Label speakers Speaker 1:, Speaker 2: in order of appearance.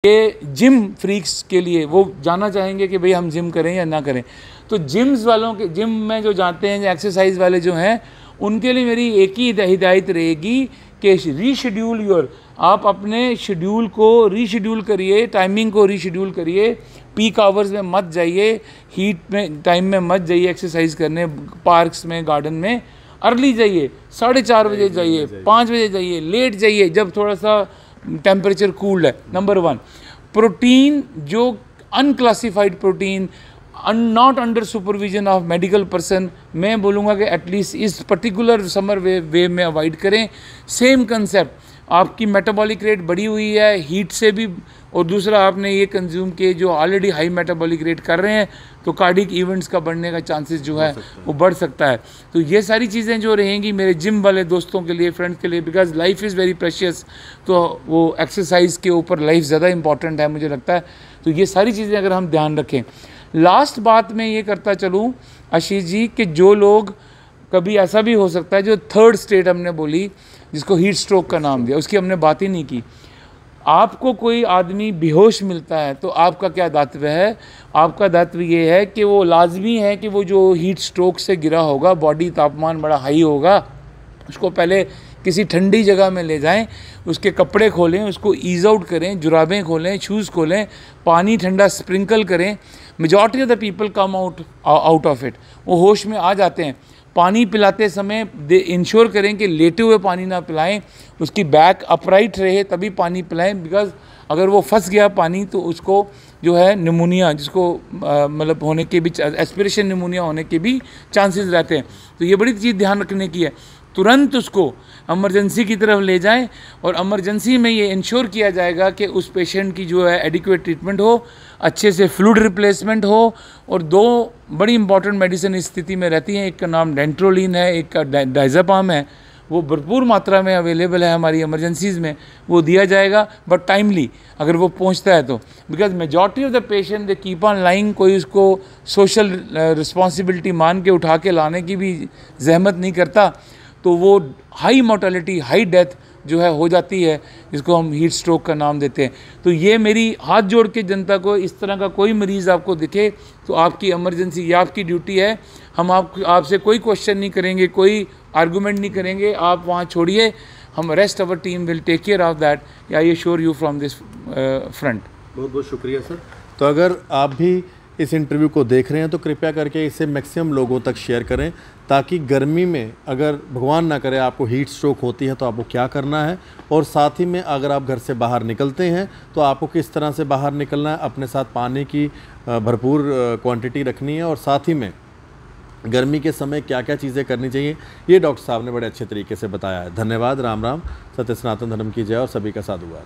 Speaker 1: ये gym freaks के लिए वो जानना चाहेंगे कि भाई हम जिम करें या ना करें। तो जिम्स वालों के, जिम में जो जाते हैं, जो एक्सरसाइज वाले जो हैं, उनके लिए मेरी एक ही हिदायत रहेगी कि रीशेड्यूल योर, आप अपने शेड्यूल को रीशेड्यूल करिए, टाइमिंग को रीशेड्यूल करिए। पीक आवर्स में मत जाइए, हीट में टाइम में मत जाइए एक्सरसाइज करने, पार्क्स में, गार्डन में। अर्ली जाइए, 4:30 बजे जाइए, 5 बजे जाइए, लेट जाइए जब थोड़ा सा टेम्परेचर कूल्ड है। नंबर 1, प्रोटीन जो unclassified protein, not under supervision of medical person, मैं बोलूँगा कि एटलीस्ट इस पर्टिकुलर समर वे में अवॉइड करें। सेम कंसेप्ट, आपकी मेटाबॉलिक रेट बढ़ी हुई है हीट से भी, और दूसरा आपने ये कंज्यूम किए जो ऑलरेडी हाई मेटाबॉलिक रेट कर रहे हैं, तो कार्डिक इवेंट्स का बढ़ने का चांसेस जो है वो बढ़ सकता है। तो ये सारी चीज़ें जो रहेंगी मेरे जिम वाले दोस्तों के लिए, फ्रेंड्स के लिए, because life is very precious, तो वो एक्सरसाइज के ऊपर लाइफ ज़्यादा इंपॉर्टेंट है मुझे लगता है। तो ये सारी चीज़ें अगर हम ध्यान रखें। लास्ट बात मैं ये करता चलूँ आशीष जी, कि जो लोग, कभी ऐसा भी हो सकता है जो थर्ड स्टेट हमने बोली, जिसको हीट स्ट्रोक का नाम दिया, उसकी हमने बात ही नहीं की। आपको कोई आदमी बेहोश मिलता है तो आपका क्या दायित्व है? आपका दायित्व ये है कि वो लाजमी है कि वो जो हीट स्ट्रोक से गिरा होगा, बॉडी तापमान बड़ा हाई होगा, उसको पहले किसी ठंडी जगह में ले जाएं, उसके कपड़े खोलें, उसको ईज आउट करें, जुराबें खोलें, शूज़ खोलें, पानी ठंडा स्प्रिंकल करें। Majority of the people come out of it, वो होश में आ जाते हैं। पानी पिलाते समय इंश्योर करें कि लेटे हुए पानी ना पिलाएं, उसकी बैक अपराइट रहे तभी पानी पिलाएं, बिकॉज अगर वो फंस गया पानी तो उसको जो है निमोनिया, जिसको मतलब होने के भी, एस्पिरेशन निमोनिया होने के भी चांसेस रहते हैं। तो ये बड़ी चीज़ ध्यान रखने की है। तुरंत उसको इमरजेंसी की तरफ ले जाएं, और इमरजेंसी में ये इंश्योर किया जाएगा कि उस पेशेंट की जो है एडिक्वेट ट्रीटमेंट हो, अच्छे से फ्लूइड रिप्लेसमेंट हो। और 2 बड़ी इंपॉर्टेंट मेडिसिन इस स्थिति में रहती हैं, एक का नाम डेंट्रोलिन है, एक का डायज़ेपाम है। वो भरपूर मात्रा में अवेलेबल है हमारी इमरजेंसीज़ में, वो दिया जाएगा, बट टाइमली अगर वो पहुंचता है तो। Because majority of the patient they keep on lying, कोई उसको सोशल रिस्पॉन्सिबिलिटी मान के उठा के लाने की भी जहमत नहीं करता, तो वो हाई मोर्टेलिटी, हाई डेथ जो है हो जाती है, जिसको हम हीट स्ट्रोक का नाम देते हैं। तो ये मेरी हाथ जोड़ के जनता को, इस तरह का कोई मरीज़ आपको दिखे तो आपकी इमरजेंसी, ये आपकी ड्यूटी है। हम आपसे कोई क्वेश्चन नहीं करेंगे, कोई आर्गूमेंट नहीं करेंगे, आप वहाँ छोड़िए, हम rest our team will take care of that. I assure you from this front.
Speaker 2: बहुत बहुत शुक्रिया सर। तो अगर आप भी इस इंटरव्यू को देख रहे हैं तो कृपया करके इसे मैक्सिमम लोगों तक शेयर करें, ताकि गर्मी में अगर भगवान ना करे आपको हीट स्ट्रोक होती है तो आपको क्या करना है, और साथ ही में अगर आप घर से बाहर निकलते हैं तो आपको किस तरह से बाहर निकलना है, अपने साथ पानी की भरपूर क्वांटिटी रखनी है, और साथ ही में गर्मी के समय क्या क्या चीज़ें करनी चाहिए, ये डॉक्टर साहब ने बड़े अच्छे तरीके से बताया है। धन्यवाद। राम राम। सत्य सनातन धर्म की जय और सभी का साधुवाद।